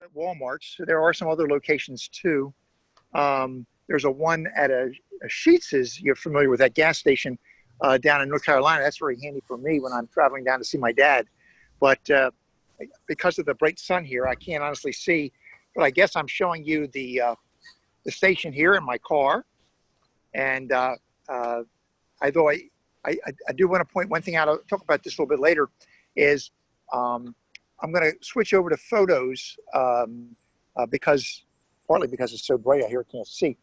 at Walmart's. There are some other locations too. There's a one at a Sheetz. You're familiar with that gas station down in North Carolina. That's very handy for me when I'm traveling down to see my dad. But because of the bright sun here, I can't honestly see. But I guess I'm showing you the station here in my car. And although I do want to point one thing out, I'll talk about this a little bit later, is I'm going to switch over to photos partly because it's so bright out here I can't see.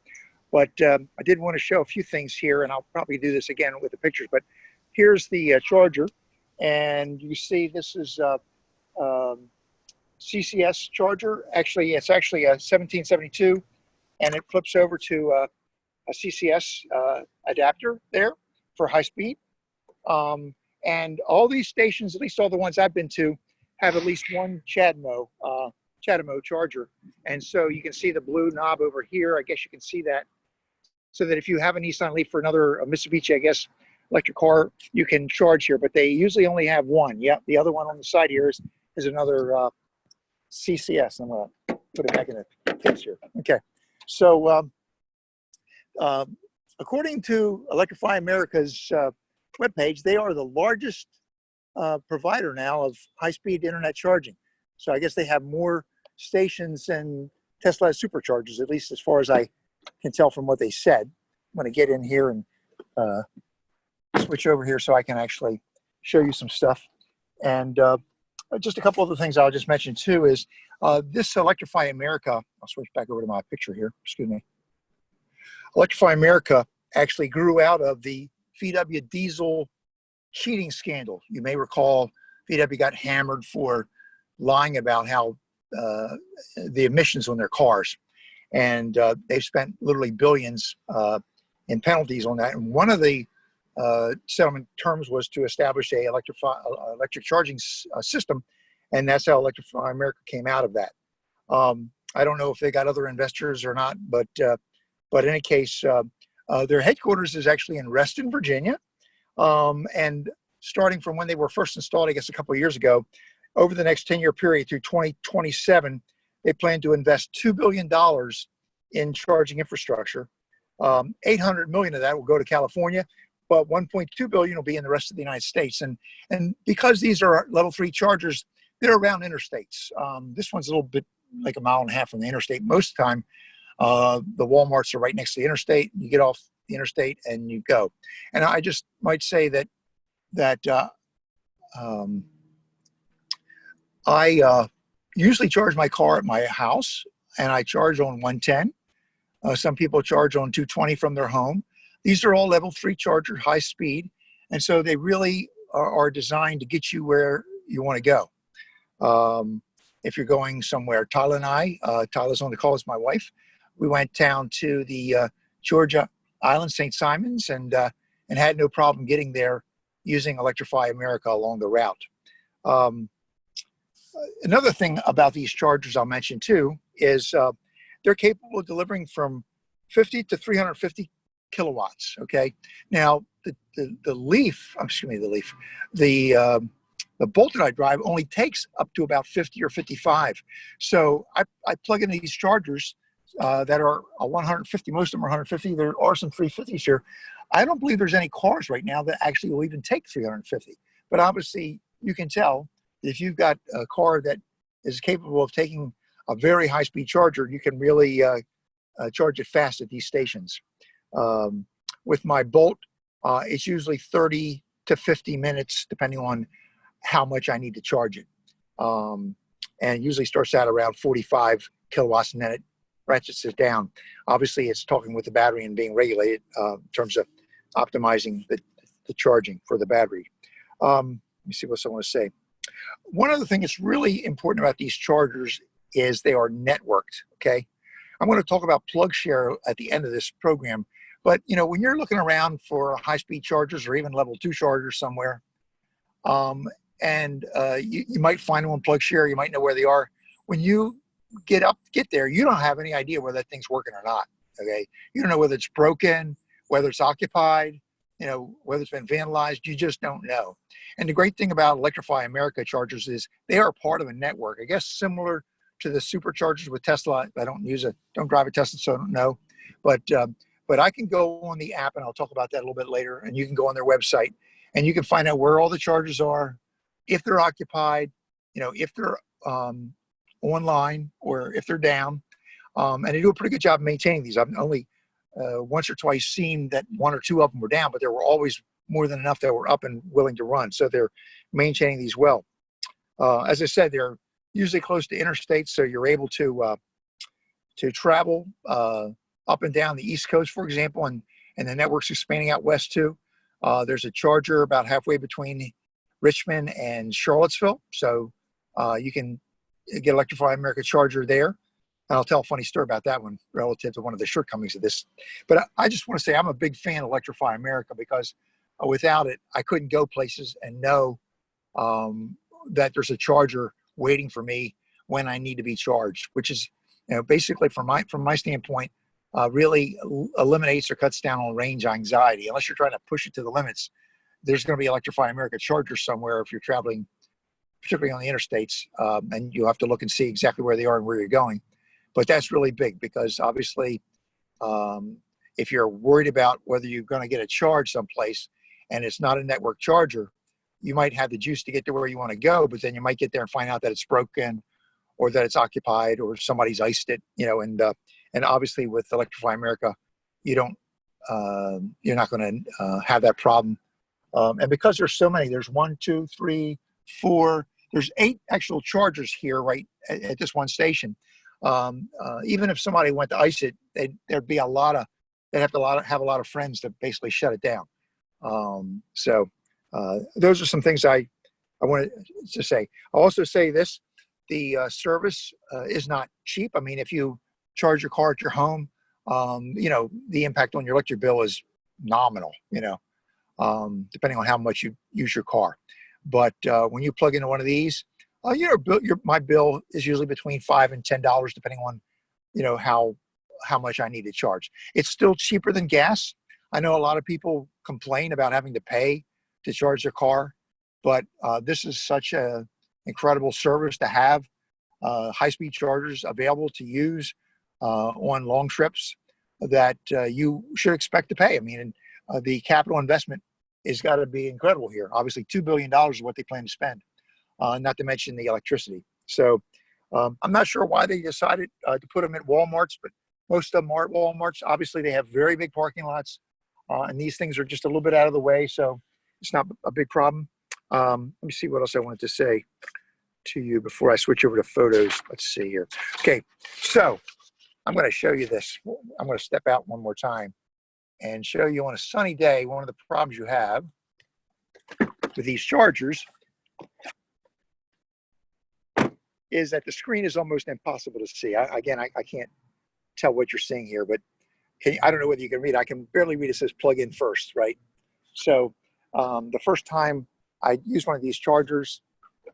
But I did want to show a few things here, and I'll probably do this again with the pictures. But here's the charger, and you see this is CCS charger. Actually, it's actually a 1772, and it flips over to a CCS adapter there for high speed. And all these stations, at least all the ones I've been to, have at least one CHAdeMO charger. And so you can see the blue knob over here. I guess you can see that. So that if you have a Nissan Leaf or another Mitsubishi, I guess, electric car, you can charge here. But they usually only have one. Yep, the other one on the side here is another CCS. I'm going to put it back in the case here. Okay. So according to Electrify America's webpage, they are the largest provider now of high-speed internet charging. So I guess they have more stations than Tesla has superchargers, at least as far as I can tell from what they said. I'm going to get in here and switch over here so I can actually show you some stuff. And just a couple other things I'll just mention too is this Electrify America, I'll switch back over to my picture here, excuse me. Electrify America actually grew out of the VW diesel cheating scandal. You may recall VW got hammered for lying about how the emissions on their cars. And they've spent literally billions in penalties on that. And one of the settlement terms was to establish a electric charging system. And that's how Electrify America came out of that. I don't know if they got other investors or not, but in any case, their headquarters is actually in Reston, Virginia. And starting from when they were first installed, I guess a couple of years ago, over the next 10-year period through 2027, they plan to invest $2 billion in charging infrastructure. 800 million of that will go to California, but 1.2 billion will be in the rest of the United States. And because these are level 3 chargers, they're around interstates. This one's a little bit like a mile and a half from the interstate. Most of the time, the Walmarts are right next to the interstate. You get off the interstate and you go. And I just might say that I usually charge my car at my house, and I charge on 110. Some people charge on 220 from their home. These are all level 3 chargers, high speed, and so they really are designed to get you where you want to go. If you're going somewhere, Tyler and I, Tyler's on the call as my wife, we went down to the Georgia Island, St. Simons, and had no problem getting there using Electrify America along the route. Another thing about these chargers I'll mention too is they're capable of delivering from 50 to 350 kilowatts. Okay, now the Leaf, excuse me, the Bolt that I drive only takes up to about 50 or 55. So I plug in these chargers that are 150. Most of them are 150. There are some 350s here. I don't believe there's any cars right now that actually will even take 350. But obviously, you can tell if you've got a car that is capable of taking a very high-speed charger, you can really charge it fast at these stations. With my Bolt, it's usually 30 to 50 minutes, depending on how much I need to charge it. And it usually starts out around 45 kilowatts, and then it ratchets it down. Obviously, it's talking with the battery and being regulated in terms of optimizing the charging for the battery. Let me see what else I want to say. One other thing that's really important about these chargers is they are networked, okay? I'm going to talk about PlugShare at the end of this program, but you know, when you're looking around for high-speed chargers or even level 2 chargers somewhere, you might find them on PlugShare, you might know where they are. When you get there, you don't have any idea whether that thing's working or not, okay? You don't know whether it's broken, whether it's occupied, you know, whether it's been vandalized, you just don't know. And the great thing about Electrify America chargers is they are part of a network, I guess similar to the superchargers with Tesla. I don't drive a Tesla, so I don't know. But I can go on the app, and I'll talk about that a little bit later. And you can go on their website, and you can find out where all the chargers are, if they're occupied, if they're online or if they're down. And they do a pretty good job of maintaining these. I've only once or twice seen that one or two of them were down, but there were always more than enough that were up and willing to run. So they're maintaining these well. As I said, they're usually close to interstates, so you're able to travel up and down the East Coast, for example, and the network's expanding out west too. There's a charger about halfway between Richmond and Charlottesville, so you can get Electrify America charger there. And I'll tell a funny story about that one relative to one of the shortcomings of this. But I just want to say I'm a big fan of Electrify America because without it, I couldn't go places and know that there's a charger waiting for me when I need to be charged, which is, basically from my standpoint, really eliminates or cuts down on range anxiety. Unless you're trying to push it to the limits, there's going to be Electrify America chargers somewhere if you're traveling, particularly on the interstates, and you'll have to look and see exactly where they are and where you're going. But that's really big because obviously, if you're worried about whether you're going to get a charge someplace and it's not a network charger, you might have the juice to get to where you want to go, but then you might get there and find out that it's broken or that it's occupied or somebody's iced it, and obviously with Electrify America, you're not going to have that problem. And because there's so many, there's 1, 2, 3, 4, there's 8 actual chargers here right at this one station. Even if somebody went to ice it, they'd have a lot of friends to basically shut it down. So those are some things I wanted to say. I'll also say this, the service is not cheap. I mean, if you charge your car at your home, the impact on your electric bill is nominal, depending on how much you use your car. But when you plug into one of these, my bill is usually between $5 and $10, depending on, how much I need to charge. It's still cheaper than gas. I know a lot of people complain about having to pay to charge their car, but this is such an incredible service to have high-speed chargers available to use on long trips that you should expect to pay. I mean, the capital investment has got to be incredible here. Obviously, $2 billion is what they plan to spend. Not to mention the electricity. So I'm not sure why they decided to put them at Walmarts, but most of them are at Walmarts. Obviously, they have very big parking lots, and these things are just a little bit out of the way, so it's not a big problem. Let me see what else I wanted to say to you before I switch over to photos. Let's see here. Okay, so I'm going to show you this. I'm going to step out one more time and show you on a sunny day, one of the problems you have with these chargers is that the screen is almost impossible to see. I can't tell what you're seeing here, but I don't know whether you can read. I can barely read. It says plug in first, right? So the first time I used one of these chargers,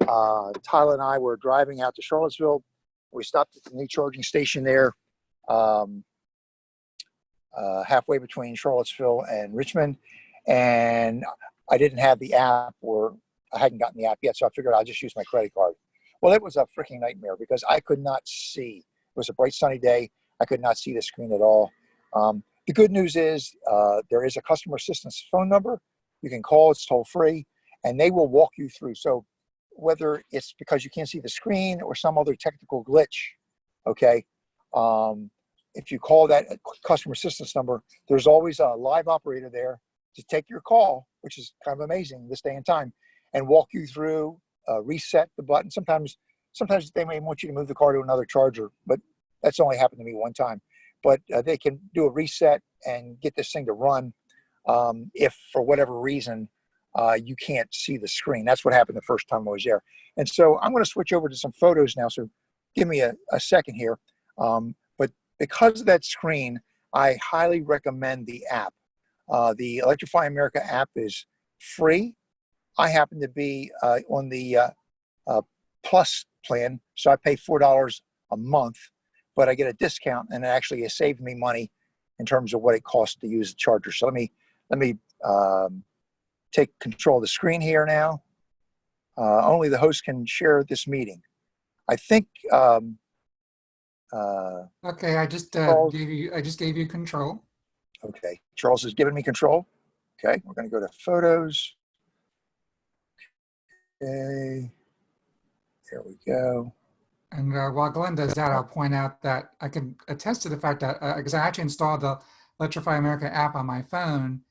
Tyler and I were driving out to Charlottesville. We stopped at the new charging station there, halfway between Charlottesville and Richmond. And I didn't have the app, or I hadn't gotten the app yet, so I figured I'd just use my credit card. Well, it was a freaking nightmare because I could not see. It was a bright sunny day. I could not see the screen at all. The good news is there is a customer assistance phone number. You can call, it's toll free, and they will walk you through. So whether it's because you can't see the screen or some other technical glitch, okay, if you call that customer assistance number, there's always a live operator there to take your call, which is kind of amazing this day and time, and walk you through, reset the button. Sometimes they may want you to move the car to another charger, but that's only happened to me one time. But they can do a reset and get this thing to run if for whatever reason you can't see the screen. That's what happened the first time I was there. And so I'm going to switch over to some photos now. So give me a second here. But because of that screen, I highly recommend the app. The Electrify America app is free. I happen to be on the Plus plan, so I pay $4 a month, but I get a discount, and it actually has saved me money in terms of what it costs to use the charger. So let me take control of the screen here now. Only the host can share this meeting. I think Okay, Charles. I just gave you control. Okay, Charles has given me control. Okay, we're going to go to photos. Okay, there we go. And while Glenn does that, I'll point out that I can attest to the fact that because I actually installed the Electrify America app on my phone,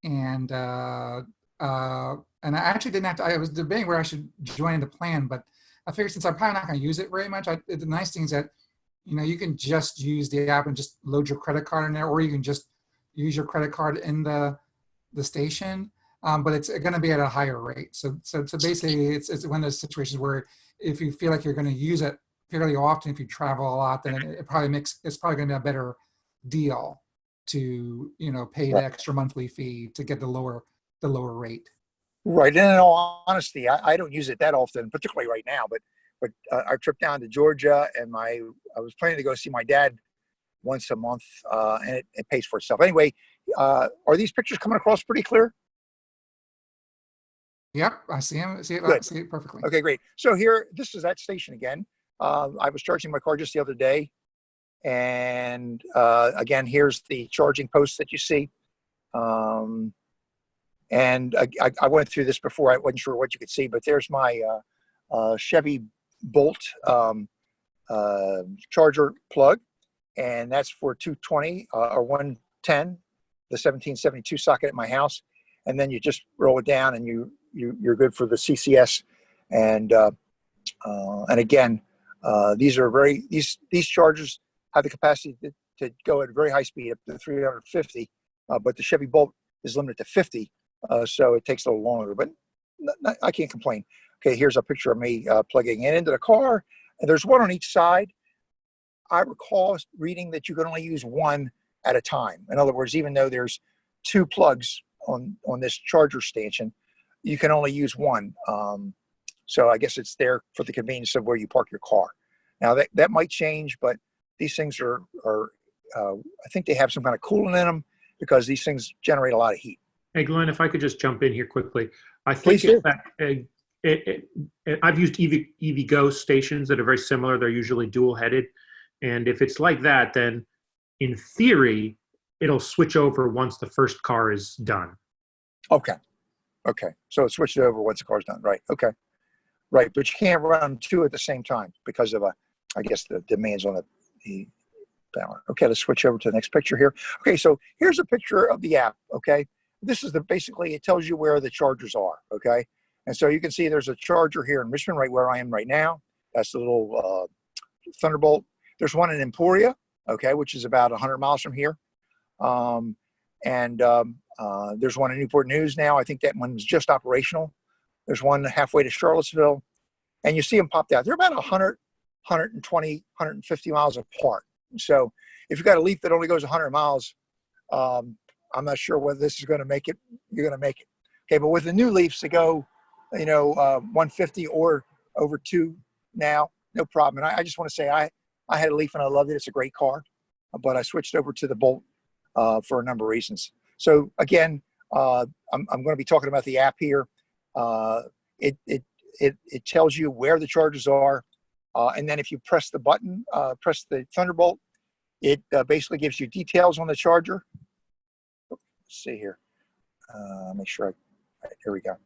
and and I actually didn't have to. I was debating where I should join the plan, but I figured since I'm probably not going to use it very much, the nice thing is that you can just use the app and just load your credit card in there, or you can just use your credit card in the station. But it's going to be at a higher rate. So basically, it's one of those situations where if you feel like you're going to use it fairly often, if you travel a lot, then it's probably going to be a better deal to pay the extra monthly fee to get the lower rate. Right. And in all honesty, I don't use it that often, particularly right now. But our trip down to Georgia, and I was planning to go see my dad once a month, and it pays for itself. Anyway, are these pictures coming across pretty clear? Yep, I see him. See it perfectly. Okay, great. So here, this is that station again. I was charging my car just the other day, and again, here's the charging post that you see. And I went through this before. I wasn't sure what you could see, but there's my Chevy Bolt charger plug, and that's for 220 or 110, the 1772 socket at my house. And then you just roll it down, and you're good for the CCS. And again, these chargers have the capacity to go at very high speed, up to 350, but the Chevy Bolt is limited to 50, so it takes a little longer. But I can't complain. Okay, here's a picture of me plugging it into the car, and there's one on each side. I recall reading that you can only use one at a time. In other words, even though there's two plugs on this charger station, you can only use one. So I guess it's there for the convenience of where you park your car. Now that might change, but these things are I think they have some kind of coolant in them, because these things generate a lot of heat. Hey, Glenn, if I could just jump in here quickly. I Please think do. I've used EVgo stations that are very similar. They're usually dual-headed. And if it's like that, then in theory, it'll switch over once the first car is done. Okay. So it switches over once the car's done. Right. Okay. Right. But you can't run two at the same time because of I guess the demands on the power. Okay. Let's switch over to the next picture here. Okay. So here's a picture of the app. Okay. This is basically, it tells you where the chargers are. Okay. And so you can see there's a charger here in Richmond, right where I am right now. That's the little Thunderbolt. There's one in Emporia, okay, which is about 100 miles from here. There's one in Newport News now. I think that one's just operational. There's one halfway to Charlottesville. And you see them popped out. They're about 100, 120, 150 miles apart. So if you've got a Leaf that only goes 100 miles, I'm not sure whether this is going to make it. You're going to make it. Okay, but with the new Leafs that go, 150 or over 2 now, no problem. And I just want to say I had a Leaf and I loved it. It's a great car, but I switched over to the Bolt for a number of reasons. So again, I'm going to be talking about the app here. It tells you where the chargers are, and then if you press the button, press the Thunderbolt, it basically gives you details on the charger. Let's see here. Make sure here we go.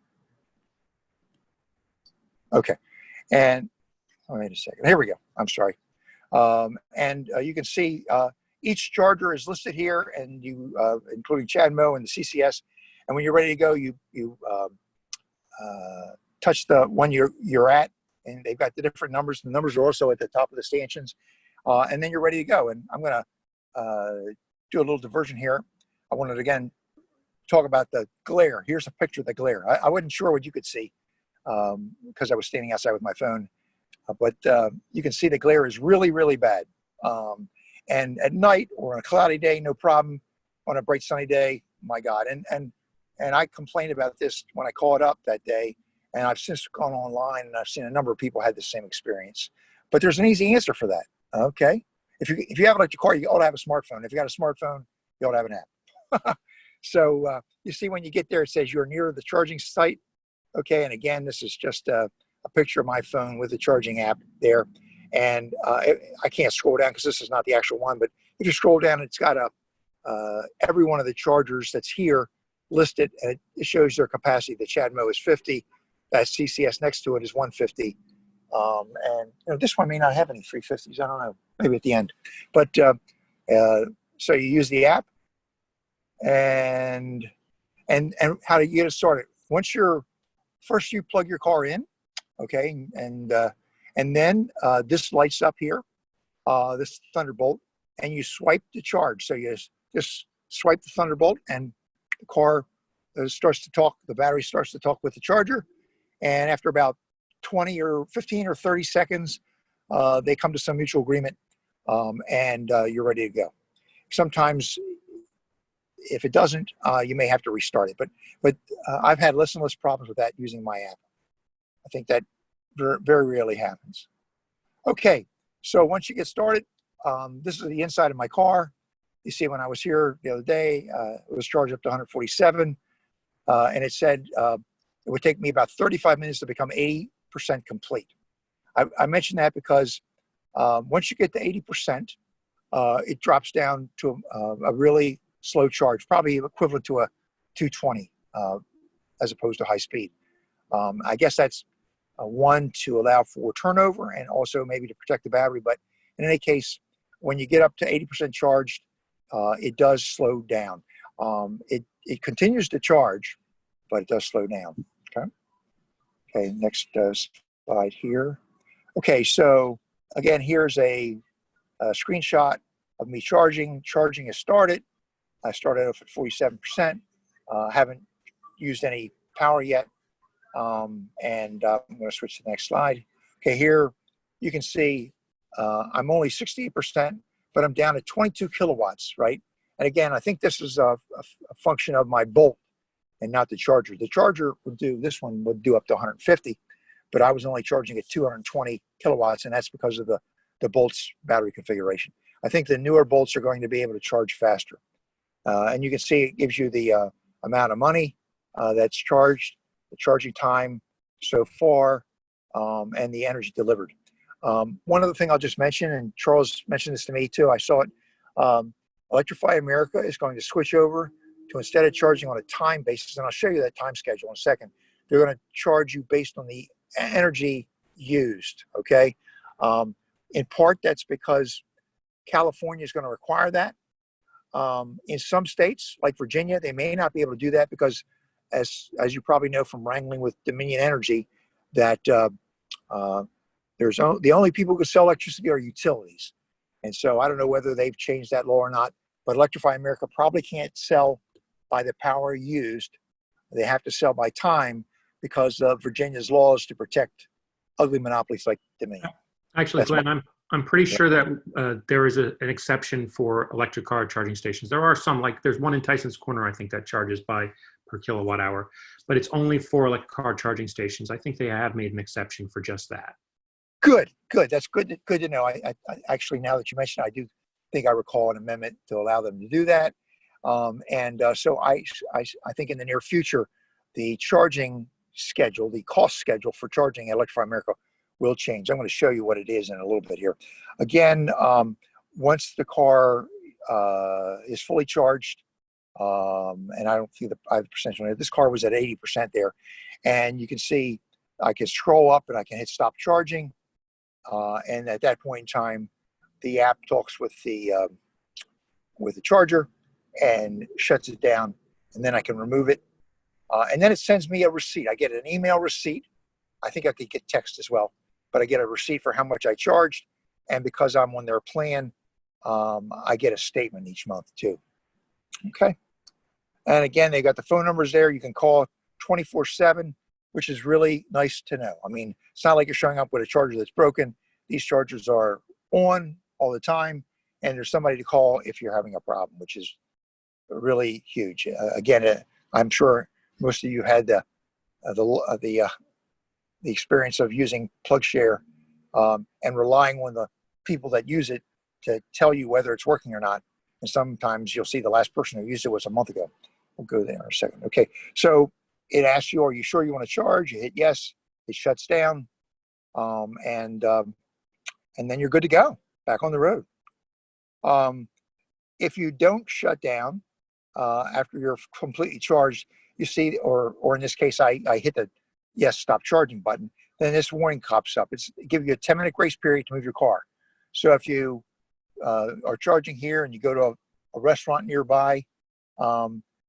Okay, and wait a second. Here we go. I'm sorry. You can see each charger is listed here, and including CHAdeMO and the CCS. And when you're ready to go, you touch the one you're at, and they've got the different numbers. The numbers are also at the top of the stations, and then you're ready to go. And I'm going to do a little diversion here. I wanted to again talk about the glare. Here's a picture of the glare. I wasn't sure what you could see because I was standing outside with my phone. But you can see the glare is really, really bad. And at night or on a cloudy day, no problem. On a bright sunny day, my God. And I complained about this when I called up that day. And I've since gone online and I've seen a number of people had the same experience. But there's an easy answer for that. Okay. If you have an electric car, you ought to have a smartphone. If you got a smartphone, you ought to have an app. So you see when you get there, it says you're near the charging site. Okay. And again, this is just a picture of my phone with the charging app there. And I can't scroll down because this is not the actual one, but if you scroll down, it's got every one of the chargers that's here listed, and it shows their capacity. The CHAdeMO is 50. That CCS next to it is 150. And this one may not have any 350s. I don't know. Maybe at the end. But so you use the app, and how do you get it started? Once first you plug your car in, okay, and then this lights up here, this Thunderbolt, and you swipe the charge. So you just swipe the Thunderbolt, and the car starts to talk. The battery starts to talk with the charger, and after about 20 or 15 or 30 seconds, they come to some mutual agreement, and you're ready to go. Sometimes, if it doesn't, you may have to restart it. But I've had less and less problems with that using my app. I think that very rarely happens. Okay, so once you get started, this is the inside of my car. You see, when I was here the other day, it was charged up to 147, and it said it would take me about 35 minutes to become 80% complete. I mentioned that because once you get to 80%, it drops down to a really slow charge, probably equivalent to a 220 as opposed to high speed. I guess that's one, to allow for turnover, and also maybe to protect the battery. But in any case, when you get up to 80% charged, it does slow down. It continues to charge, but it does slow down. Okay, next slide here. Okay, so again, here's a screenshot of me charging. Charging has started. I started off at 47%. Haven't used any power yet. And I'm going to switch to the next slide. Okay, here you can see I'm only 68%, but I'm down to 22 kilowatts, right? And again, I think this is a function of my Bolt and not the charger. The charger would do, this one would do up to 150, but I was only charging at 220 kilowatts, and that's because of the Bolt's battery configuration. I think the newer Bolts are going to be able to charge faster. And you can see it gives you the amount of money that's charged, the charging time so far, and the energy delivered. One other thing I'll just mention, and Charles mentioned this to me too, I saw it, Electrify America is going to switch over to, instead of charging on a time basis, and I'll show you that time schedule in a second, they're going to charge you based on the energy used, okay? In part, that's because California is going to require that. In some states, like Virginia, they may not be able to do that because, as you probably know from wrangling with Dominion Energy, that the only people who can sell electricity are utilities. And so I don't know whether they've changed that law or not, but Electrify America probably can't sell by the power used. They have to sell by time because of Virginia's laws to protect ugly monopolies like Dominion. Actually, Glenn, I'm pretty sure that there is an exception for electric car charging stations. There are some, like there's one in Tyson's Corner, I think, that charges per kilowatt hour, but it's only for electric car charging stations. I think they have made an exception for just that. Good. That's good to know. I actually, now that you mentioned it, I do think I recall an amendment to allow them to do that. So I think in the near future, the charging schedule, the cost schedule for charging Electrify America will change. I'm going to show you what it is in a little bit here. Again, once the car is fully charged, and I don't see I have the percentage on it. This car was at 80% there, and you can see I can scroll up and I can hit stop charging, and at that point in time, the app talks with the charger and shuts it down, and then I can remove it, and then it sends me a receipt. I get an email receipt. I think I could get text as well, but I get a receipt for how much I charged, and because I'm on their plan, I get a statement each month too. Okay, and again, they got the phone numbers there. You can call 24/7, which is really nice to know. I mean, it's not like you're showing up with a charger that's broken. These chargers are on all the time, and there's somebody to call if you're having a problem, which is really huge. Again, I'm sure most of you had the experience of using PlugShare and relying on the people that use it to tell you whether it's working or not. And sometimes you'll see the last person who used it was a month ago. We'll go there in a second. Okay, so it asks you, are you sure you want to charge? You hit yes, it shuts down. and then you're good to go, back on the road. If you don't shut down after you're completely charged, you see, or in this case, I hit the yes, stop charging button, then this warning pops up. It gives you a 10-minute grace period to move your car. So if you are charging here and you go to a restaurant nearby,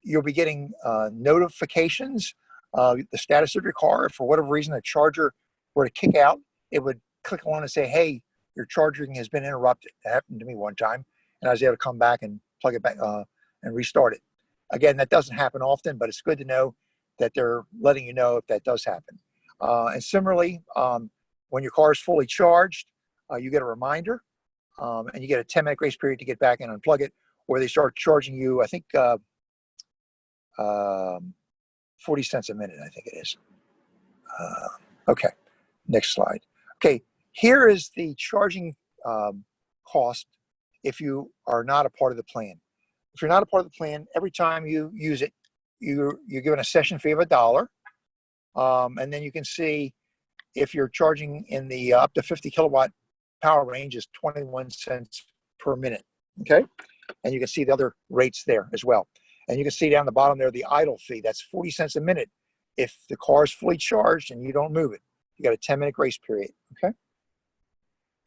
you'll be getting notifications, the status of your car. If for whatever reason the charger were to kick out, it would click on and say, hey, your charging has been interrupted. That happened to me one time, and I was able to come back and plug it back and restart it. Again, that doesn't happen often, but it's good to know that they're letting you know if that does happen. And similarly, when your car is fully charged, you get a reminder, and you get a 10-minute grace period to get back and unplug it, or they start charging you, I think, 40 cents a minute, I think it is. Okay, next slide. Okay, here is the charging cost if you are not a part of the plan. If you're not a part of the plan, every time you use it, you're given a session fee of $1. And then you can see if you're charging in the up to 50 kilowatt power range is 21 cents per minute. Okay, and you can see the other rates there as well. And you can see down the bottom there the idle fee. That's 40 cents a minute if the car is fully charged and you don't move it. You got a 10-minute grace period. Okay.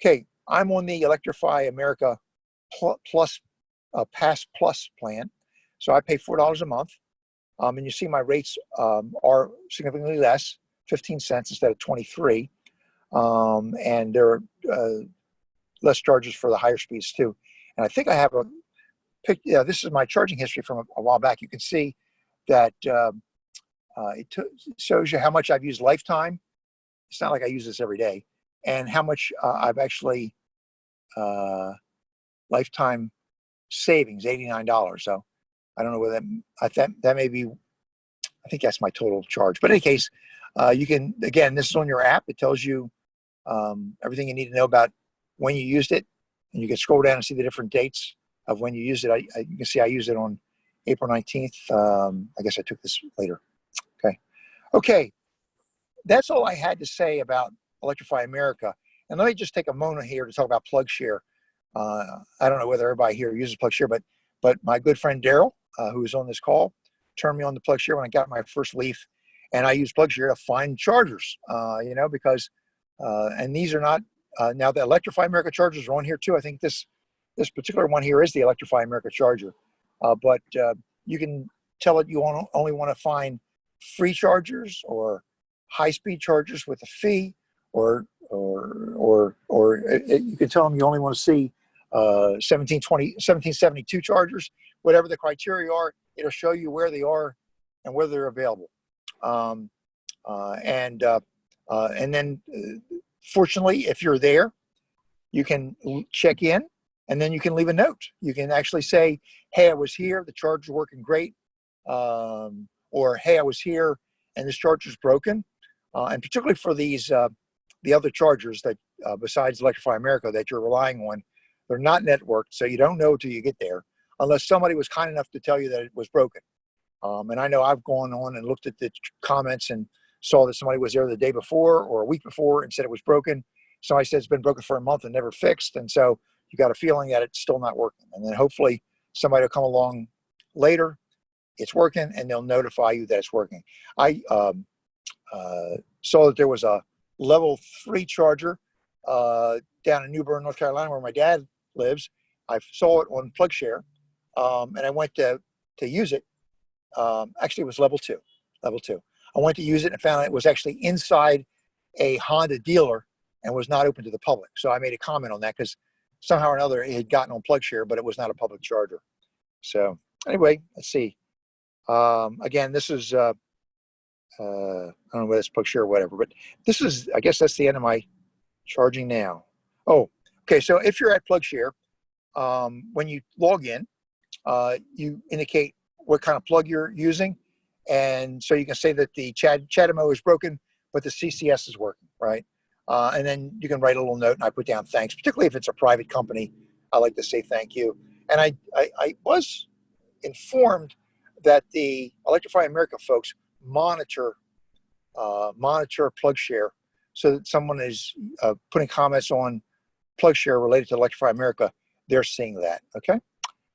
Okay, I'm on the Electrify America Plus Pass Plus plan, so I pay $4 a month. And you see my rates are significantly less, 15 cents instead of 23. And there are less charges for the higher speeds too. And I think I have a pic. Yeah, this is my charging history from a while back. You can see that it shows you how much I've used lifetime. It's not like I use this every day, and how much I've actually lifetime savings, $89. So I don't know whether that may be. I think that's my total charge. But in any case, you can, again, this is on your app. It tells you everything you need to know about when you used it, and you can scroll down and see the different dates of when you used it. You can see I used it on April 19th. I guess I took this later. Okay. That's all I had to say about Electrify America. And let me just take a moment here to talk about PlugShare. I don't know whether everybody here uses PlugShare, but my good friend Daryl, who is on this call, turned me on to PlugShare when I got my first Leaf, and I use PlugShare to find chargers. Because and these are not now the Electrify America chargers are on here too. I think this particular one here is the Electrify America charger, but you can tell it you only want to find free chargers or high-speed chargers with a fee, or you can tell them you only want to see 1772 chargers. Whatever the criteria are, it'll show you where they are and whether they're available. And then fortunately, if you're there, you can check in, and then you can leave a note. You can actually say, hey, I was here, the charger's working great. Or, hey, I was here and this charger's broken. And particularly for these, the other chargers that besides Electrify America that you're relying on, they're not networked, so you don't know till you get there, unless somebody was kind enough to tell you that it was broken. And I know I've gone on and looked at the comments and saw that somebody was there the day before or a week before and said it was broken. Somebody said it's been broken for a month and never fixed, and so you got a feeling that it's still not working. And then hopefully somebody will come along later, it's working, and they'll notify you that it's working. I saw that there was a level 3 charger down in New Bern, North Carolina, where my dad lives. I saw it on PlugShare, and I went to use it. Actually, it was level 2. I went to use it and found it was actually inside a Honda dealer and was not open to the public. So I made a comment on that because somehow or another it had gotten on PlugShare, but it was not a public charger. So anyway, let's see. Again, this is, I don't know whether it's PlugShare or whatever, but this is, I guess that's the end of my charging now. Oh, okay. So if you're at PlugShare, when you log in, you indicate what kind of plug you're using. And so you can say that the CHAdeMO is broken, but the CCS is working, right? And then you can write a little note, and I put down thanks, particularly if it's a private company. I like to say thank you. And I was informed that the Electrify America folks monitor PlugShare so that someone is putting comments on plug share related to Electrify America, they're seeing that. Okay.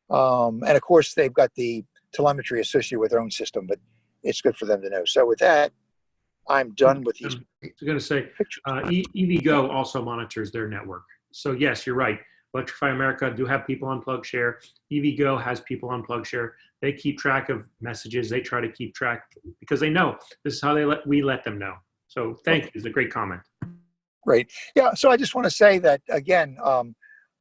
And of course, they've got the telemetry associated with their own system, but it's good for them to know. So with that, I'm done with these I was going to say, pictures. EVgo also monitors their network. So yes, you're right. Electrify America do have people on plug share. EVgo has people on plug share. They keep track of messages. They try to keep track because they know this is how we let them know. So thank you. It's a great comment. Great. Yeah. So I just want to say that again,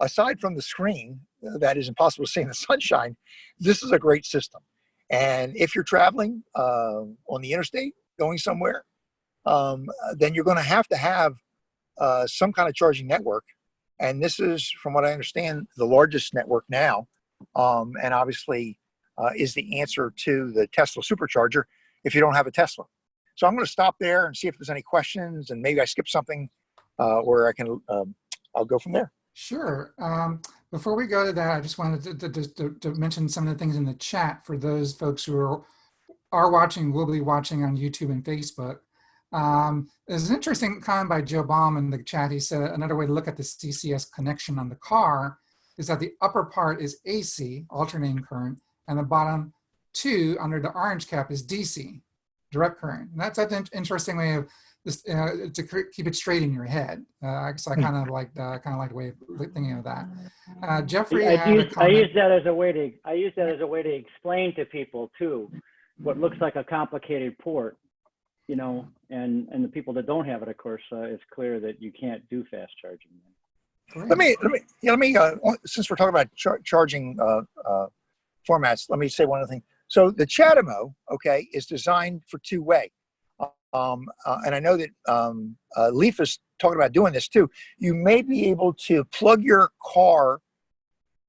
aside from the screen that is impossible to see in the sunshine, this is a great system. And if you're traveling on the interstate, going somewhere, then you're going to have some kind of charging network. And this is, from what I understand, the largest network now, and obviously is the answer to the Tesla supercharger if you don't have a Tesla. So I'm going to stop there and see if there's any questions, and maybe I skipped something where I can, I'll go from there. Sure. Before we go to that, I just wanted to mention some of the things in the chat for those folks who are watching, will be watching on YouTube and Facebook. There's an interesting comment by Joe Baum in the chat. He said another way to look at the CCS connection on the car is that the upper part is AC, alternating current, and the bottom two under the orange cap is DC, direct current. And that's an interesting way of this, to keep it straight in your head. So I kind of like the way of thinking of that. Jeffrey had a comment. I use that as a way to explain to people too what looks like a complicated port, you know, and the people that don't have it, of course, it's clear that you can't do fast charging. Let me since we're talking about charging formats, let me say one other thing. So the CHAdeMO, okay, is designed for two-way. And I know that Leaf is talking about doing this too. You may be able to plug your car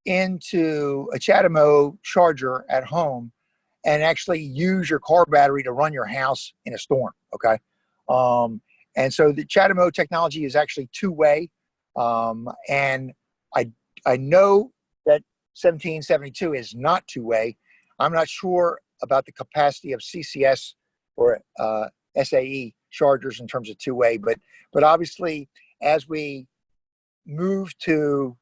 into a CHAdeMO charger at home and actually use your car battery to run your house in a storm, okay? And so the CHAdeMO technology is actually two-way. And I know that 1772 is not two-way. I'm not sure about the capacity of CCS or SAE chargers in terms of two-way, but obviously as we move to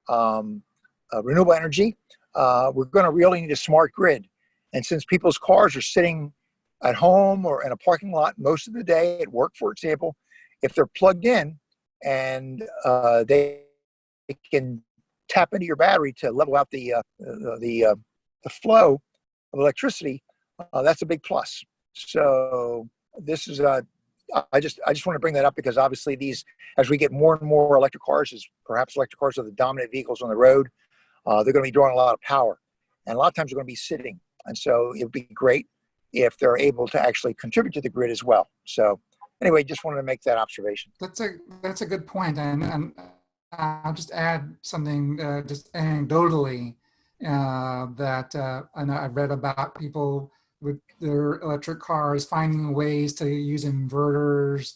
renewable energy, we're going to really need a smart grid. And since people's cars are sitting at home or in a parking lot most of the day at work, for example, if they're plugged in and they can tap into your battery to level out the flow of electricity, that's a big plus. So this is I just want to bring that up because obviously these, as we get more and more electric cars, as perhaps electric cars are the dominant vehicles on the road, they're going to be drawing a lot of power, and a lot of times they're going to be sitting. And so it would be great if they're able to actually contribute to the grid as well. So anyway, just wanted to make that observation. That's a good point, and I'll just add something just anecdotally that I know I've read about people with their electric cars finding ways to use inverters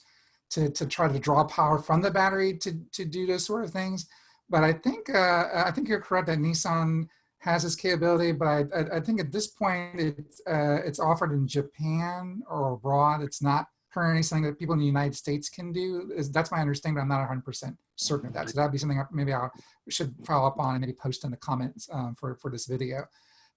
to try to draw power from the battery to do those sort of things. But I think you're correct that Nissan has this capability, but I think at this point it's offered in Japan or abroad. It's not currently something that people in the United States can do. That's my understanding, but I'm not 100% certain of that. So that'd be something maybe I should follow up on and maybe post in the comments for this video.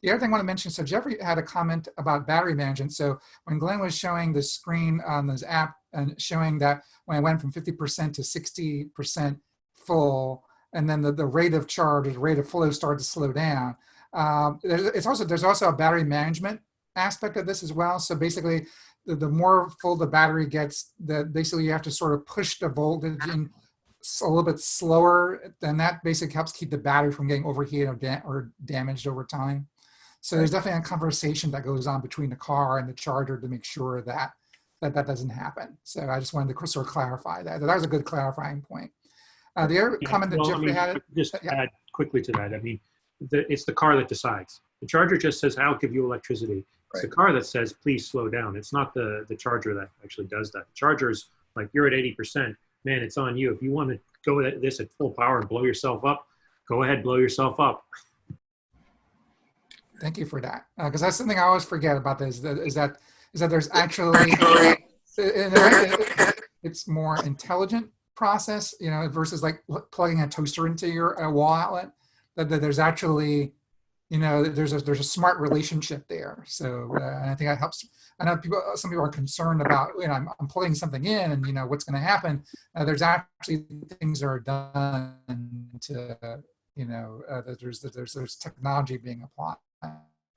The other thing I want to mention, so Jeffrey had a comment about battery management. So when Glenn was showing the screen on this app and showing that when I went from 50% to 60% full, and then the rate of charge, the rate of flow started to slow down. There's also a battery management aspect of this as well. So basically, the more full the battery gets, basically you have to sort of push the voltage in a little bit slower. Then that basically helps keep the battery from getting overheated or damaged over time. So there's definitely a conversation that goes on between the car and the charger to make sure that doesn't happen. So I just wanted to sort of clarify that. That was a good clarifying point. The other comment that Jeffrey had. Just add quickly to that. I mean, it's the car that decides. The charger just says, "I'll give you electricity." It's the car that says, "Please slow down." It's not the charger that actually does that. The charger is like, "You're at 80%. Man, it's on you. If you want to go at this at full power and blow yourself up, go ahead, blow yourself up." Thank you for that, because that's something I always forget about this. Is that there's actually it's more intelligent process, versus like plugging a toaster into your wall outlet. That there's actually, there's a smart relationship there. So and I think that helps. I know some people are concerned about, I'm plugging something in, and what's going to happen. There's actually things that are done to, that there's technology being applied.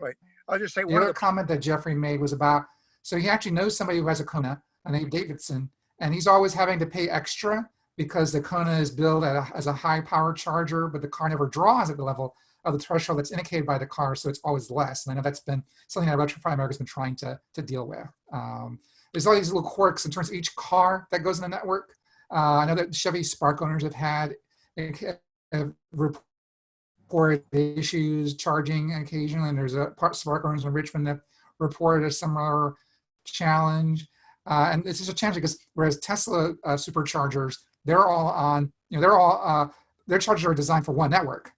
Right. I'll just say The one of other the comment that Jeffrey made was about, so he actually knows somebody who has a Kona named Davidson, and he's always having to pay extra because the Kona is billed as a high power charger, but the car never draws at the level of the threshold that's indicated by the car, so it's always less. And I know that's been something that Electrify America has been trying to deal with. There's all these little quirks in terms of each car that goes in the network. I know that Chevy Spark owners have reported issues charging occasionally, and there's Spark owners in Richmond that reported a similar challenge. And this is a challenge because whereas Tesla superchargers, they're all on, their chargers are designed for one network.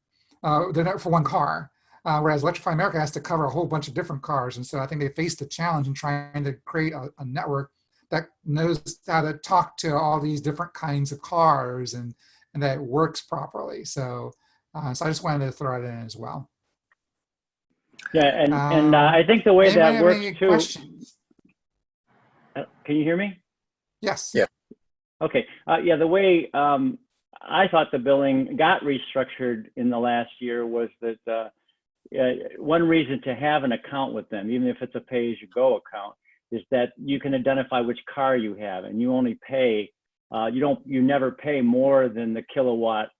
They're not for one car, whereas Electrify America has to cover a whole bunch of different cars. And so I think they faced the challenge in trying to create a network that knows how to talk to all these different kinds of cars and that it works properly. So I just wanted to throw it in as well. Yeah, and I think the way that works too. Questions? Can you hear me? Yes. Yeah. Okay. Yeah, the way I thought the billing got restructured in the last year was that one reason to have an account with them, even if it's a pay-as-you-go account, is that you can identify which car you have, and you only pay. You never pay more than the kilowatt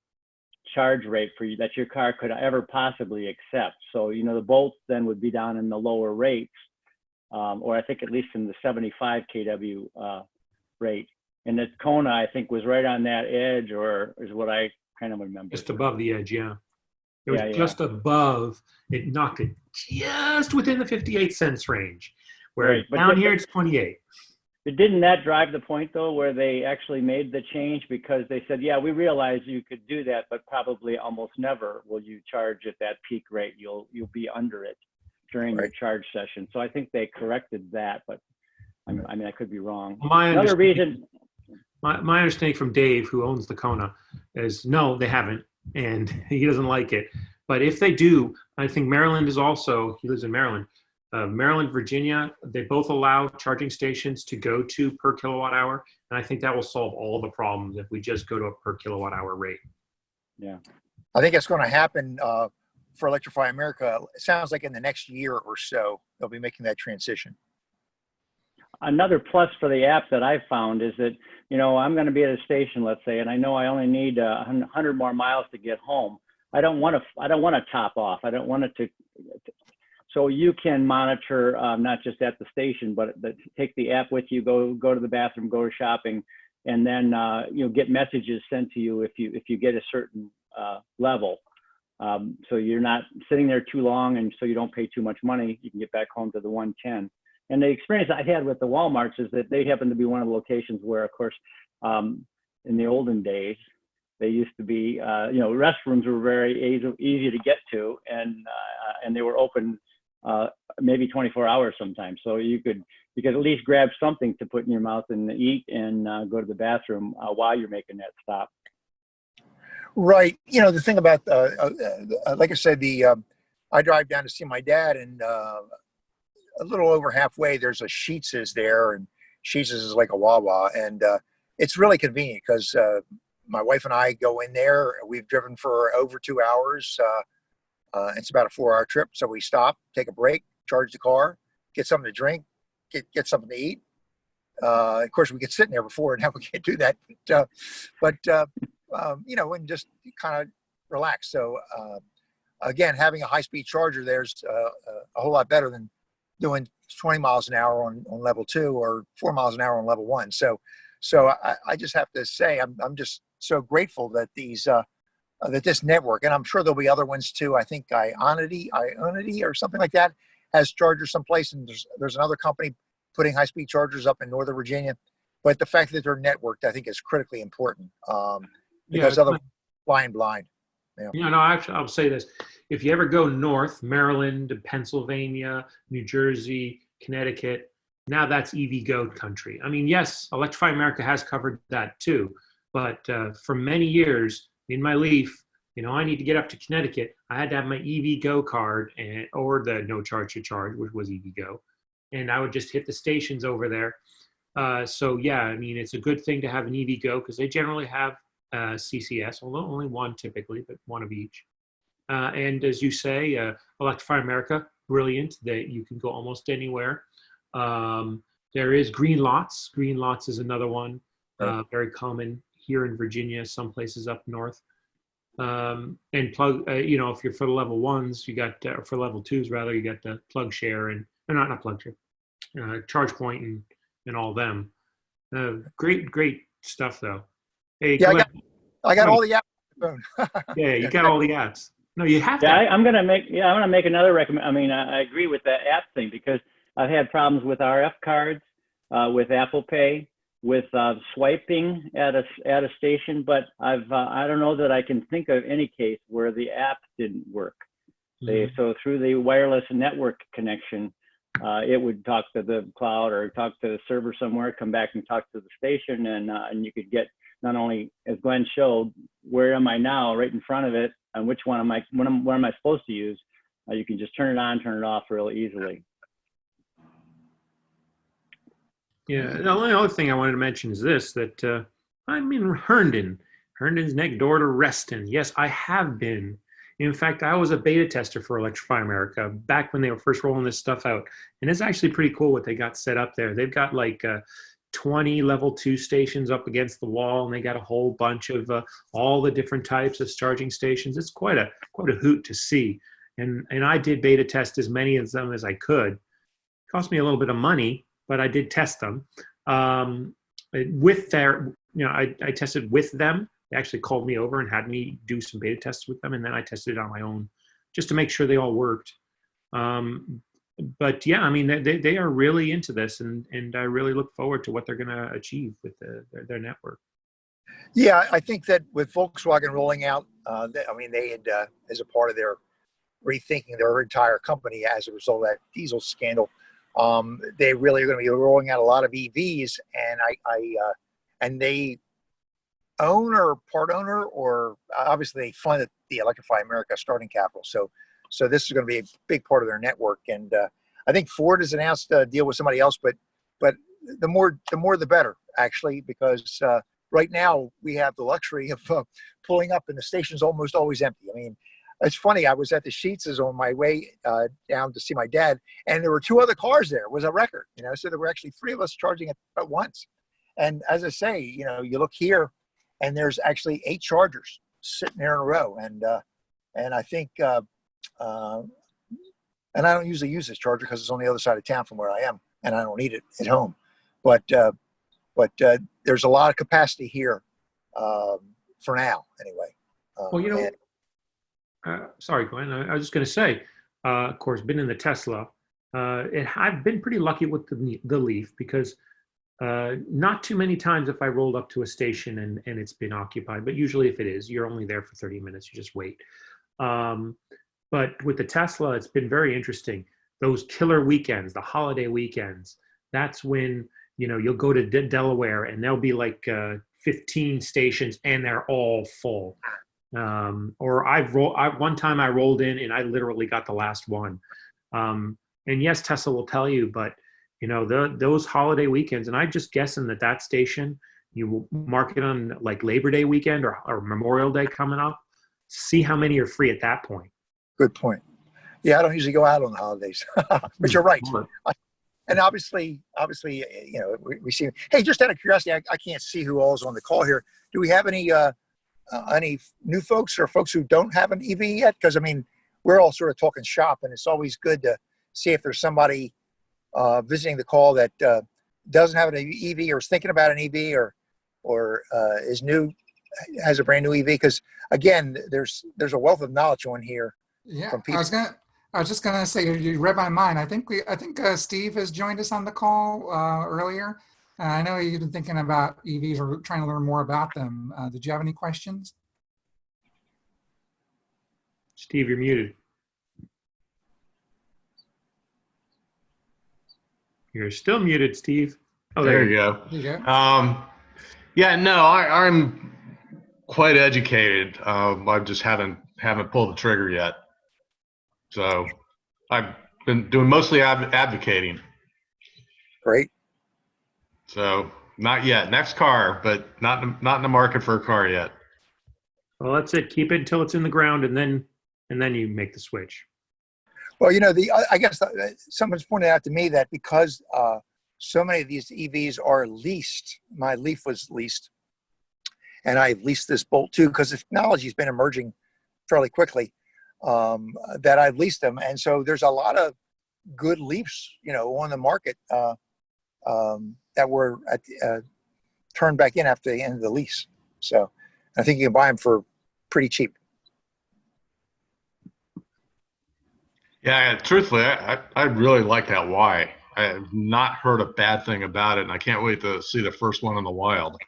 charge rate for you that your car could ever possibly accept. So the Bolts then would be down in the lower rates, or I think at least in the 75 kW rate. And the Kona, I think, was right on that edge, or is what I kind of remember. Just above the edge, yeah. It was Yeah. just above. It knocked it just within the 58 cents range. Where Right, but down here it's 28. Didn't that drive the point though, where they actually made the change, because they said, yeah, we realize you could do that, but probably almost never will you charge at that peak rate. You'll be under it during your charge session. So I think they corrected that, but I mean, I could be wrong. Another reason. My understanding from Dave, who owns the Kona, is no, they haven't, and he doesn't like it. But if they do, I think Maryland is also, he lives in Maryland, Maryland, Virginia, they both allow charging stations to go to per kilowatt hour. And I think that will solve all the problems if we just go to a per kilowatt hour rate. Yeah. I think it's going to happen for Electrify America. It sounds like in the next year or so, they'll be making that transition. Another plus for the app that I've found is that, I'm going to be at a station, let's say, and I know I only need 100 more miles to get home. I don't want to top off. I don't want it to. So you can monitor not just at the station, but take the app with you, go to the bathroom, go to shopping, and then get messages sent to you if you get a certain level. So you're not sitting there too long, and so you don't pay too much money. You can get back home to the 110. And the experience I had with the Walmarts is that they happen to be one of the locations where, of course, in the olden days, they used to be, restrooms were very easy to get to, and they were open maybe 24 hours sometimes. So you could at least grab something to put in your mouth and eat and go to the bathroom while you're making that stop. Right. The thing about, like I said, I drive down to see my dad, and a little over halfway, there's a Sheetz there, and Sheetz is like a Wawa, and it's really convenient because my wife and I go in there. We've driven for over 2 hours. It's about a 4-hour trip, so we stop, take a break, charge the car, get something to drink, get something to eat. Of course, we could sit in there before, and now we can't do that. And just kind of relax. So again, having a high-speed charger there's a whole lot better than doing 20 miles an hour on level 2 or 4 miles an hour on level 1. So I just have to say I'm just so grateful that that this network, and I'm sure there'll be other ones too. I think Ionity or something like that has chargers someplace, and there's another company putting high-speed chargers up in Northern Virginia. But the fact that they're networked, I think, is critically important because otherwise flying blind. Yeah. No, actually, I'll say this. If you ever go north, Maryland, Pennsylvania, New Jersey, Connecticut, now that's EV Go country. I mean, yes, Electrify America has covered that too, But for many years in my Leaf, I need to get up to Connecticut. I had to have my EV Go card or the no charge to charge, which was EV Go. And I would just hit the stations over there. So yeah, I mean, it's a good thing to have an EV Go because they generally have CCS, although only one typically, but one of each. And as you say, Electrify America, brilliant that you can go almost anywhere. There is Green Lots. Green Lots is another one, very common here in Virginia, some places up north. And plug, if you're for the level ones, you got, for level twos rather, you got the Plug Share and not Plug Share, Charge Point and all them. Great stuff though. Hey, Yeah, Glenn, I got all the apps on the phone. yeah, you got all the apps. No, you have to. Yeah, I'm gonna make another recommend. I mean, I agree with that app thing because I've had problems with RF cards, with Apple Pay, with swiping at a station, but I don't know that I can think of any case where the app didn't work. So through the wireless network connection, it would talk to the cloud or talk to the server somewhere, come back and talk to the station, and you could get not only, as Glenn showed, where am I now, right in front of it, and which one what am I supposed to use? You can just turn it on, turn it off really easily. Yeah, the only other thing I wanted to mention is this, that I'm in Herndon. Herndon's next door to Reston. Yes, I have been. In fact, I was a beta tester for Electrify America back when they were first rolling this stuff out. And it's actually pretty cool what they got set up there. They've got like 20 level 2 stations up against the wall, and they got a whole bunch of all the different types of charging stations. It's quite a hoot to see. And I did beta test as many of them as I could. It cost me a little bit of money, but I did test them. With their, I tested with them. They actually called me over and had me do some beta tests with them, and then I tested it on my own just to make sure they all worked. But yeah, I mean, they are really into this, and I really look forward to what they're going to achieve with their network. Yeah, I think that with Volkswagen rolling out, they had, as a part of their rethinking their entire company as a result of that diesel scandal, they really are going to be rolling out a lot of EVs, and they own or part owner, or obviously they funded the Electrify America starting capital. So this is going to be a big part of their network. And I think Ford has announced a deal with somebody else, but the more the better, actually, because right now we have the luxury of pulling up and the station's almost always empty. I mean, it's funny. I was at the Sheetses on my way down to see my dad, and there were 2 other cars there. It was a record, so there were actually 3 of us charging at once. And as I say, you look here, and there's actually 8 chargers sitting there in a row. And I think, and I don't usually use this charger because it's on the other side of town from where I am, and I don't need it at home. But there's a lot of capacity here for now, anyway. Well, sorry, Glenn. I was just going to say, of course, been in the Tesla. I've been pretty lucky with the Leaf because not too many times if I rolled up to a station and it's been occupied, but usually if it is, you're only there for 30 minutes, you just wait. But with the Tesla, it's been very interesting. Those killer weekends, the holiday weekends, that's when, you'll go to Delaware and there'll be like 15 stations and they're all full. Or one time I rolled in and I literally got the last one. And yes, Tesla will tell you, but those holiday weekends, and I'm just guessing that station, you will mark it on like Labor Day weekend or Memorial Day coming up, see how many are free at that point. Good point. Yeah, I don't usually go out on the holidays, but you're right. And obviously, we see. Hey, just out of curiosity, I can't see who all is on the call here. Do we have any new folks or folks who don't have an EV yet? Because I mean, we're all sort of talking shop, and it's always good to see if there's somebody visiting the call that doesn't have an EV or is thinking about an EV or is new, has a brand new EV. Because again, there's a wealth of knowledge on here. Yeah, from people. I was just gonna say, you read my mind. I think Steve has joined us on the call earlier. I know you've been thinking about EVs or trying to learn more about them. Did you have any questions? Steve, you're muted. You're still muted, Steve. Oh, there you go. There you go. Yeah, no, I'm quite educated. I just haven't pulled the trigger yet. So I've been doing mostly advocating. Great. So not yet. Next car, but not in the market for a car yet. Well, that's it. Keep it until it's in the ground, and then you make the switch. Well, I guess someone's pointed out to me that because so many of these EVs are leased, my Leaf was leased, and I've leased this Bolt too, because the technology's been emerging fairly quickly, that I've leased them. And so there's a lot of good Leafs, on the market that were turned back in after the end of the lease. So I think you can buy them for pretty cheap. Yeah, truthfully, I really like that Y. I have not heard a bad thing about it, and I can't wait to see the first one in the wild.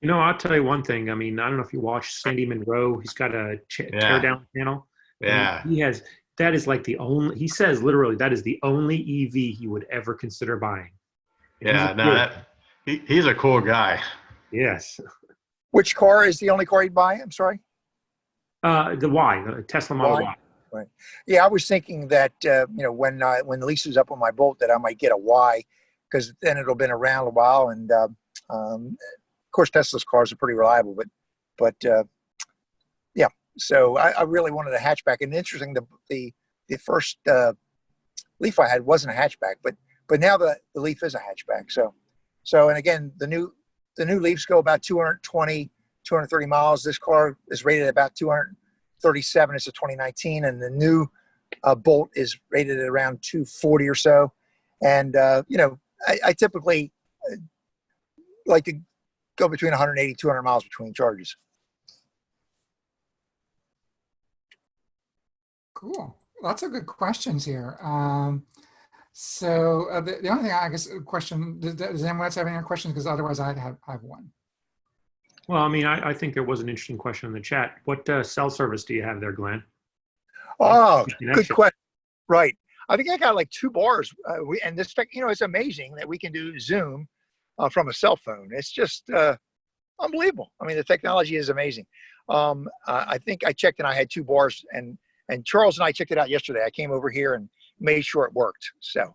I'll tell you one thing. I mean, I don't know if you watch Sandy Monroe. He's got a teardown channel. Yeah. He has. That is like the only. He says literally that is the only EV he would ever consider buying. Yeah. No, he's a cool guy. Yes. Which car is the only car you'd buy? I'm sorry. The Y, the Tesla Model Y. Right. Yeah, I was thinking that when the lease is up on my Bolt, that I might get a Y, because then it'll been around a while, and of course Tesla's cars are pretty reliable. But yeah, so I really wanted a hatchback. And interesting, the first Leaf I had wasn't a hatchback, but now the Leaf is a hatchback. So and again, the new Leafs go about 220, 230 miles. This car is rated at about 237. It's a 2019, and the new Bolt is rated at around 240 or so. And I typically like to go between 180, 200 miles between charges. Cool. Lots of good questions here. So the only thing I guess question, does anyone else have any other questions? Because otherwise I have one. Well, I mean, I think there was an interesting question in the chat. What cell service do you have there, Glenn? Oh, good question. Right. I think I got like 2 bars. And this, it's amazing that we can do Zoom from a cell phone. It's just unbelievable. I mean, the technology is amazing. I think I checked and I had 2 bars, and Charles and I checked it out yesterday. I came over here and made sure it worked. So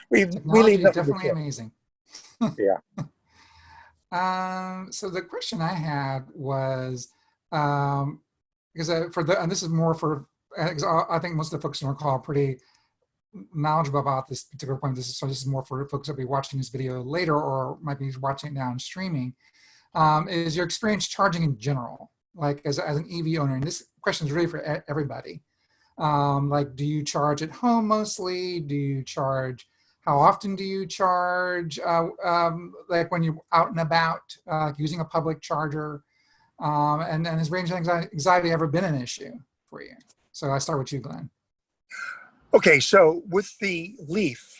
we leave definitely amazing. Yeah. So the question I had was, because and this is more for, I think most of the folks on our call are pretty knowledgeable about this particular point. This is more for folks that will be watching this video later or might be watching it now and streaming. Is your experience charging in general, like as an EV owner? And this question is really for everybody. Like, do you charge at home mostly? Do you charge? How often do you charge? Like when you're out and about, using a public charger? And has range anxiety ever been an issue for you? So I start with you, Glenn. Okay, so with the Leaf,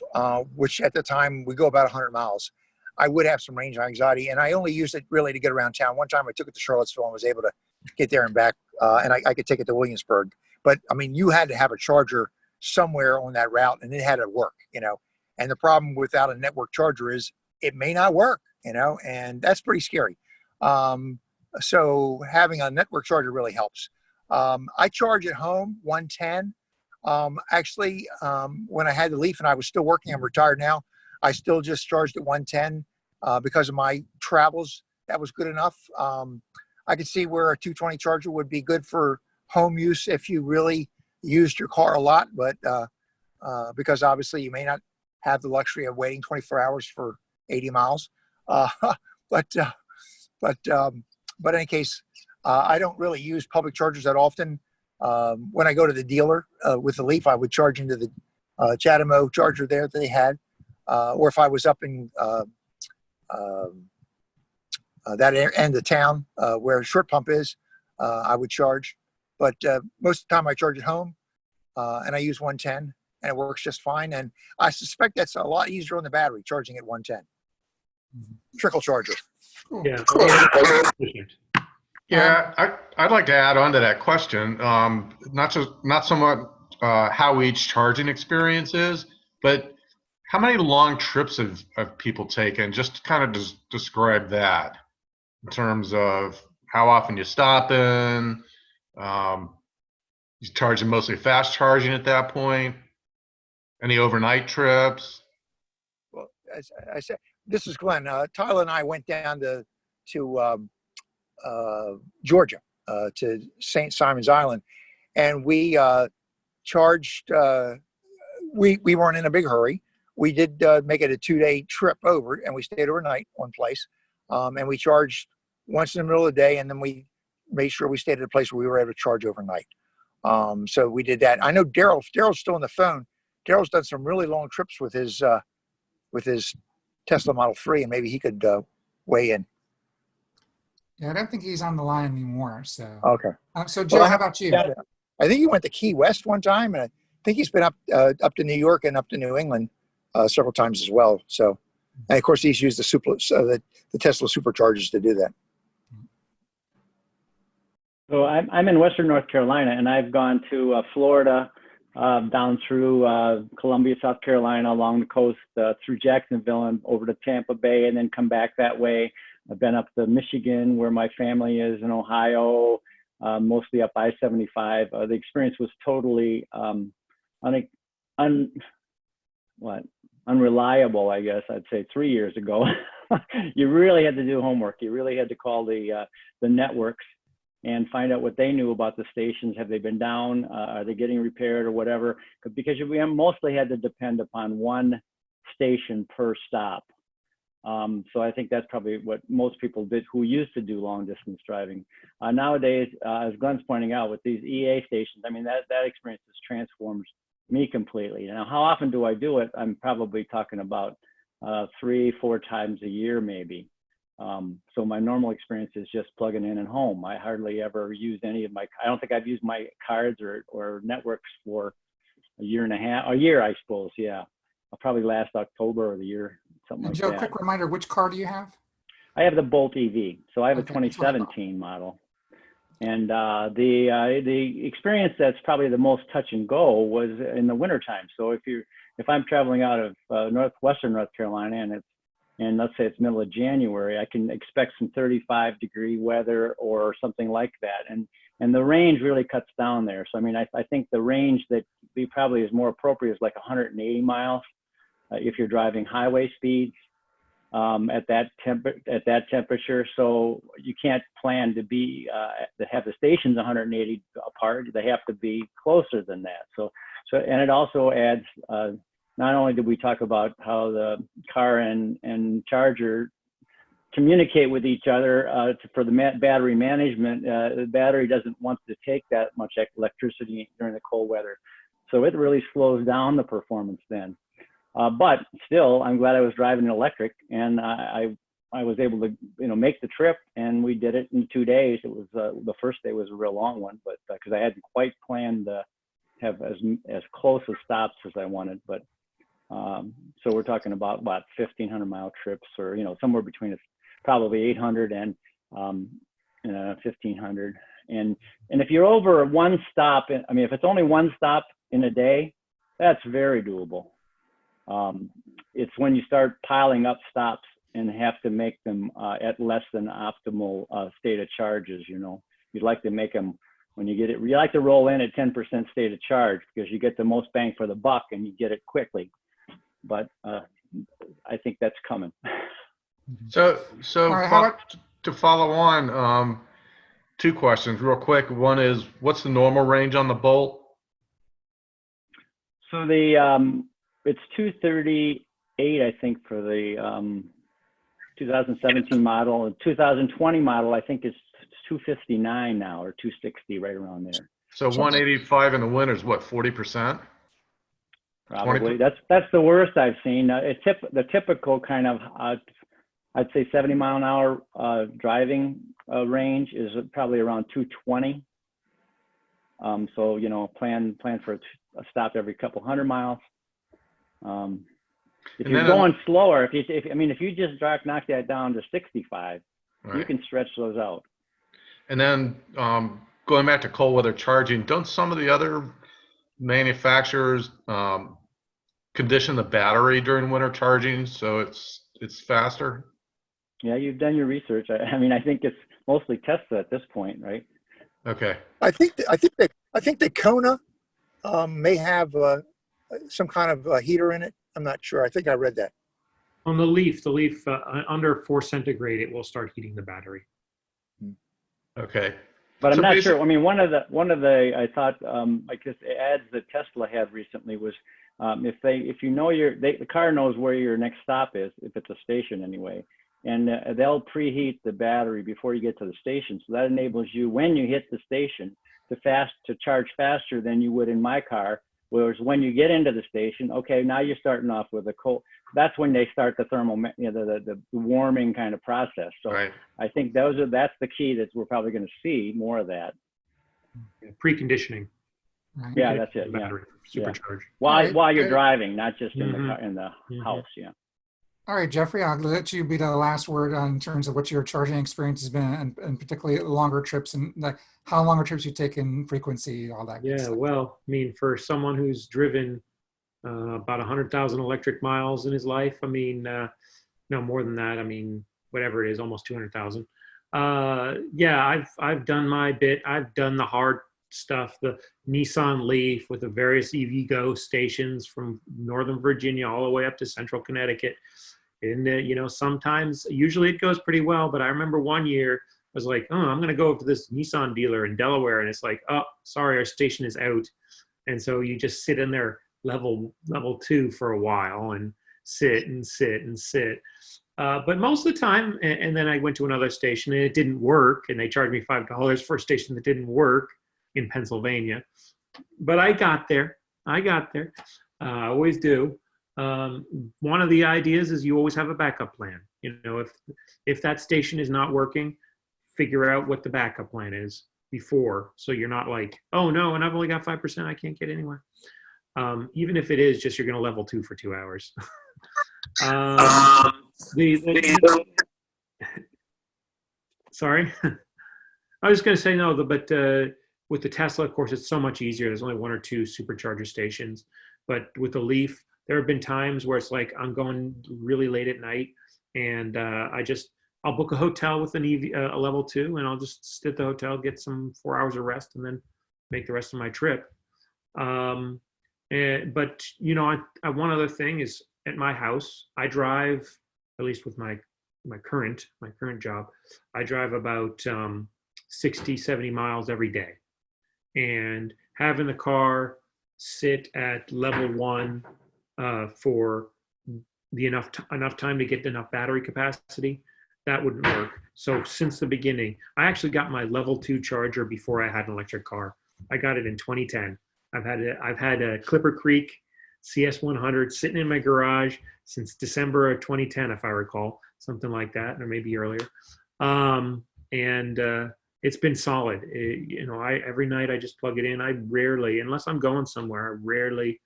which at the time we go about 100 miles, I would have some range anxiety, and I only used it really to get around town. One time I took it to Charlottesville and was able to get there and back, and I could take it to Williamsburg. But I mean, you had to have a charger somewhere on that route, and it had to work, And the problem without a network charger is it may not work, and that's pretty scary. So having a network charger really helps. I charge at home 110. Actually, when I had the Leaf and I was still working, I'm retired now, I still just charged at 110 because of my travels. That was good enough. I could see where a 220 charger would be good for home use if you really used your car a lot, but because obviously you may not have the luxury of waiting 24 hours for 80 miles. But in any case, I don't really use public chargers that often. When I go to the dealer with the Leaf, I would charge into the Chatamo charger there that they had. Or if I was up in that end of town where Short Pump is, I would charge. But most of the time I charge at home, and I use 110, and it works just fine. And I suspect that's a lot easier on the battery, charging at 110. Trickle charger. Cool. Yeah. Yeah, I'd like to add on to that question. Not so much how each charging experience is, but how many long trips have people taken? Just kind of describe that in terms of how often you stop in. You charging mostly fast charging at that point? Any overnight trips? Well, as I said, this is Glenn. Tyler and I went down to Georgia, to St. Simon's Island, and we charged. We weren't in a big hurry. We did make it a 2-day trip over, and we stayed overnight one place, and we charged once in the middle of the day, and then we made sure we stayed at a place where we were able to charge overnight. So we did that. I know Daryl's still on the phone. Daryl's done some really long trips with his Tesla Model 3, and maybe he could weigh in. Yeah, I don't think he's on the line anymore. So, Okay. So Joe, Well, how about you? Yeah. I think he went to Key West one time, and I think he's been up to New York and up to New England several times as well. So, and of course, he's used the Tesla superchargers to do that. So I'm in Western North Carolina, and I've gone to Florida, down through Columbia, South Carolina, along the coast, through Jacksonville and over to Tampa Bay, and then come back that way. I've been up to Michigan, where my family is, in Ohio, mostly up I-75. The experience was totally unreliable, I guess I'd say 3 years ago. You really had to do homework. You really had to call the networks and find out what they knew about the stations. Have they been down? Are they getting repaired or whatever? Because we mostly had to depend upon one station per stop. So I think that's probably what most people did who used to do long distance driving. Nowadays, as Glenn's pointing out, with these EA stations, I mean, that experience has transformed me completely. Now, how often do I do it? I'm probably talking about 3-4 times a year, maybe. So my normal experience is just plugging in and home. I hardly ever use any of I don't think I've used my cards or networks for a year, I suppose. Yeah. I'll probably last October of the year, something And like Joe, that. quick reminder, which car do you have? I have the Bolt EV. So I have a Okay, that's what I thought. 2017 model. And the experience that's probably the most touch and go was in the wintertime. So if I'm traveling out of northwestern North Carolina and let's say it's middle of January, I can expect some 35-degree weather or something like that. And the range really cuts down there. So, I mean, I think the range that probably is more appropriate is like 180 miles if you're driving highway speeds at that temperature. So you can't plan to have the stations 180 apart. They have to be closer than that. So and it also adds, not only did we talk about how the car and charger communicate with each other for the battery management, the battery doesn't want to take that much electricity during the cold weather. So it really slows down the performance then. But still, I'm glad I was driving an electric, and I was able to make the trip, and we did it in 2 days. It was the first day was a real long one, but because I hadn't quite planned to have as close a stops as I wanted. But so we're talking about 1,500-mile trips, or somewhere between probably 800 and 1,500. And if you're over one stop, I mean, if it's only one stop in a day, that's very doable. It's when you start piling up stops and have to make them at less than optimal state of charges. You'd like to make them when you get it. You like to roll in at 10% state of charge because you get the most bang for the buck and you get it quickly. But I think that's coming. So right, to follow on, 2 questions real quick. One is, what's the normal range on the Bolt? So it's 238, I think, for the 2017 model. And 2020 model, I think, is 259 now, or 260, right around there. So 185 in the winter is what, 40%? Probably. That's the worst I've seen. The typical kind of, I'd say 70-mile-an-hour driving range is probably around 220. So plan for a stop every couple hundred miles. If you're going slower, if you just knock that down to 65, right, you can stretch those out. And then going back to cold weather charging, don't some of the other manufacturers condition the battery during winter charging so it's faster? Yeah, you've done your research. I mean, I think it's mostly Tesla at this point, right? Okay. I think the Kona may have some kind of heater in it. I'm not sure. I think I read that. On the Leaf, under 4 centigrade, it will start heating the battery. Okay. But I'm So not basi- sure. I mean, one of the I thought like this ads that Tesla had recently was if you know the car knows where your next stop is, if it's a station anyway, and they'll preheat the battery before you get to the station. So that enables you, when you hit the station, to charge faster than you would in my car. Whereas when you get into the station, okay, now you're starting off with a cold. That's when they start the thermal, the warming kind of process. So Right. I think that's the key that we're probably going to see more of that. Preconditioning. Right. Yeah, that's it. The Yeah, battery, supercharge. Right. while you're Good. driving, not just in the Mhm. car, in the Mhm. house. Yeah. All right, Jeffrey, I'll let you be the last word on in terms of what your charging experience has been, and particularly longer trips, and like how longer trips you take in frequency, all that good Yeah, stuff. well, I mean, for someone who's driven about 100,000 electric miles in his life, I mean, no more than that. I mean, whatever it is, almost 200,000. Yeah, I've done my bit. I've done the hard stuff, the Nissan Leaf with the various EVgo stations from Northern Virginia all the way up to Central Connecticut. And, sometimes, usually it goes pretty well. But I remember one year I was like, oh, I'm going to go over to this Nissan dealer in Delaware. And it's like, oh, sorry, our station is out. And so you just sit in there level 2 for a while and sit and sit and sit. But most of the time, and then I went to another station and it didn't work. And they charged me $5 for a station that didn't work in Pennsylvania. But I got there. I always do. One of the ideas is you always have a backup plan. If that station is not working, figure out what the backup plan is before, so you're not like, oh no, and I've only got 5%, I can't get anywhere. Even if it is just you're going to level 2 for 2 hours. Sorry, I was going to say no, but with the Tesla, of course, it's so much easier. There's only 1 or 2 supercharger stations, but with the Leaf, there have been times where it's like I'm going really late at night, and I'll book a hotel with an a level 2, and I'll just sit at the hotel, get some 4 hours of rest, and then make the rest of my trip. But one other thing is at my house, I drive, at least with my current job, I drive about 60, 70 miles every day, and having the car sit at level 1 for the enough time to get enough battery capacity, that wouldn't work. So since the beginning, I actually got my level 2 charger before I had an electric car. I got it in 2010. I've had a Clipper Creek CS100 sitting in my garage since December of 2010, if I recall, something like that, or maybe earlier. It's been solid. Every night I just plug it in. I rarely, unless I'm going somewhere, I rarely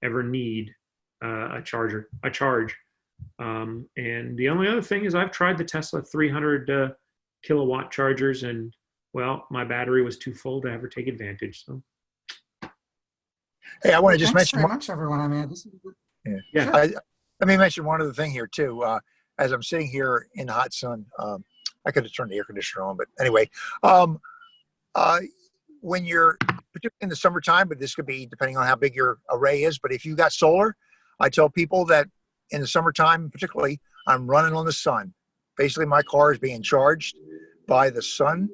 ever need a charge. And the only other thing is I've tried the Tesla 300 kilowatt chargers, and well, my battery was too full to ever take advantage. So. Hey, I want to just Thanks mention. very much, everyone. I mean, this is Yeah. Sure. Let me mention one other thing here too. As I'm sitting here in the hot sun, I could have turned the air conditioner on, but anyway, when you're particularly in the summertime, but this could be depending on how big your array is. But if you got solar, I tell people that in the summertime, particularly, I'm running on the sun. Basically, my car is being charged by the sun,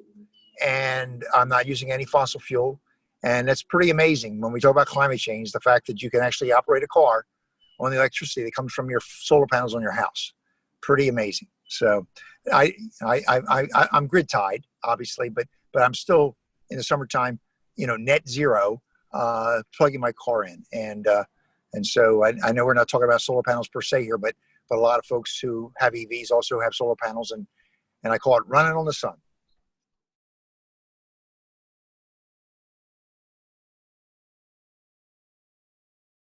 and I'm not using any fossil fuel. And that's pretty amazing when we talk about climate change, the fact that you can actually operate a car on the electricity that comes from your solar panels on your house. Pretty amazing. So I'm grid tied, obviously, but I'm still in the summertime, net zero, plugging my car in. And so I know we're not talking about solar panels per se here, but a lot of folks who have EVs also have solar panels, and I call it running on the sun.